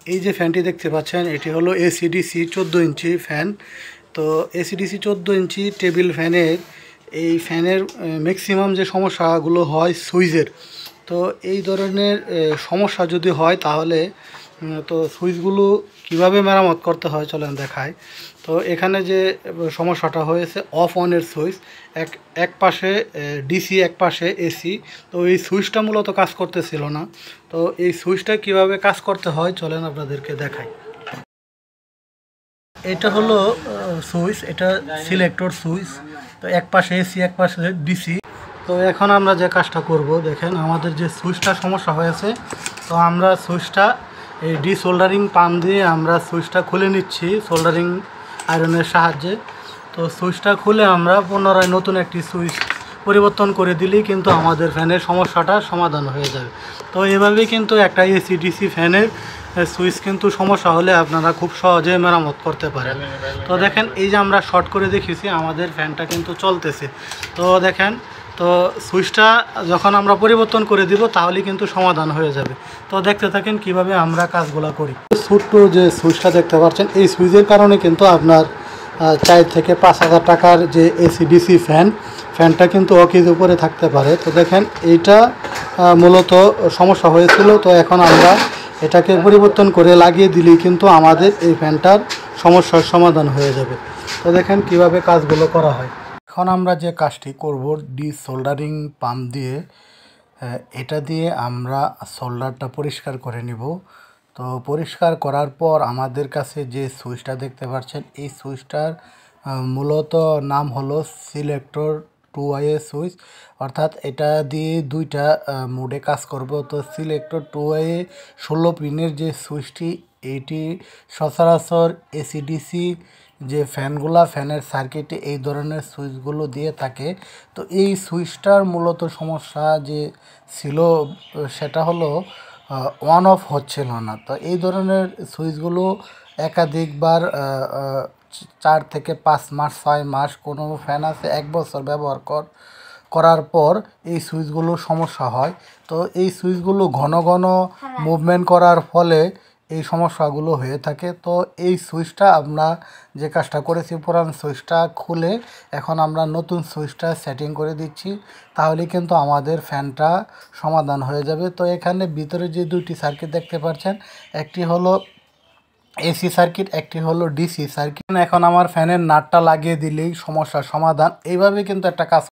এই যে ফ্যানটি দেখতে পাচ্ছেন এটি হলো এসিডিসি 14 ইঞ্চি ফ্যান। তো এসিডিসি 14 ইঞ্চি টেবিল ফ্যানের এই ফ্যানের ম্যাক্সিমাম যে সমস্যাগুলো হয় সুইচের। তো এই ধরনের সমস্যা যদি হয় তাহলে তো সুইচগুলো কিভাবে মেরামত করতে হয় চলেন দেখায়। তো এখানে যে সমস্যাটা হয়েছে অফ অনের সুইচ, এক পাশে ডিসি এক পাশে এসি। তো এই সুইচটা মূলত কাজ করতেছিল না। তো এই সুইচটা কিভাবে কাজ করতে হয় চলেন আপনাদেরকে দেখাই। এটা হলো সুইচ, এটা সিলেক্টর সুইচ। তো এক পাশে এসি এক পাশে ডিসি। তো এখন আমরা যে কাজটা করব দেখেন, আমাদের যে সুইচটা সমস্যা হয়েছে, তো আমরা সুইচটা এই ডিসোল্ডারিং পাম্প দিয়ে আমরা সুইচটা খুলে নিচ্ছি সোল্ডারিং আয়রনের সাহায্যে। তো সুইচটা খুলে আমরা পুনরায় নতুন একটি সুইচ পরিবর্তন করে দিলেই কিন্তু আমাদের ফ্যানের সমস্যাটা সমাধান হয়ে যাবে। তো এভাবেই কিন্তু একটা এসি ডিসি ফ্যানের সুইচ কিন্তু সমস্যা হলে আপনারা খুব সহজে মেরামত করতে পারেন। তো দেখেন এই যে আমরা শর্ট করে দেখেছি আমাদের ফ্যানটা কিন্তু চলতেছে। তো দেখেন, তো সুইচটা যখন আমরা পরিবর্তন করে দিব তাহলে কিন্তু সমাধান হয়ে যাবে। তো দেখতে থাকেন কিভাবে আমরা কাজগুলো করি। ছোট্ট যে সুইচটা দেখতে পাচ্ছেন, এই সুইচের কারণে কিন্তু আপনার 4 থেকে 5,000 টাকার যে এসিডিসি ফ্যানটা কিন্তু অকেজ উপরে থাকতে পারে। তো দেখেন এইটা মূলত সমস্যা হয়েছিল। তো এখন আমরা এটাকে পরিবর্তন করে লাগিয়ে দিলেই কিন্তু আমাদের এই ফ্যানটার সমস্যার সমাধান হয়ে যাবে। তো দেখেন কিভাবে কাজগুলো করা হয়। এখন আমরা যে কাজটি করব, ডিসোল্ডারিং পাম্প দিয়ে এটা দিয়ে আমরা সোল্ডারটা পরিষ্কার করে নিব। তো পরিষ্কার করার পর আমাদের কাছে যে সুইচটা দেখতে পাচ্ছেন, এই সুইচটার মূলত নাম হলো সিলেক্টর 2 সুইচ। অর্থাৎ এটা দিয়ে দুইটা মোডে কাজ করব। তো সিলেক্টর 2 16 পিনের যে সুইচটি, এইটি সচরাচর এসিডিসি যে ফ্যানের সার্কিটে এই ধরনের সুইচগুলো দিয়ে থাকে। তো এই সুইচটার মূলত সমস্যা যে ছিল সেটা হলো অন অফ হচ্ছিল না। তো এই ধরনের সুইচগুলো একাধিকবার 4 থেকে 5 মাস 6 মাস, কোনো ফ্যান আছে 1 বছর ব্যবহার করার পর এই সুইচগুলো সমস্যা হয়। তো এই সুইচগুলো ঘন ঘন মুভমেন্ট করার ফলে এই সমস্যাগুলো হয়ে থাকে। তো এই সুইচটা আমরা যে কাজটা করেছি, পুরান সুইচটা খুলে এখন আমরা নতুন সুইচটা সেটিং করে দিচ্ছি, তাহলে কিন্তু আমাদের ফ্যানটা সমাধান হয়ে যাবে। তো এখানে ভিতরে যে দুটি সার্কিট দেখতে পাচ্ছেন, একটি হলো এসি সার্কিট, একটি হলো ডিসি সার্কিট। এখন আমার ফ্যানের নাটটা লাগিয়ে দিলেই সমস্যার সমাধান। এইভাবে কিন্তু একটা কাজ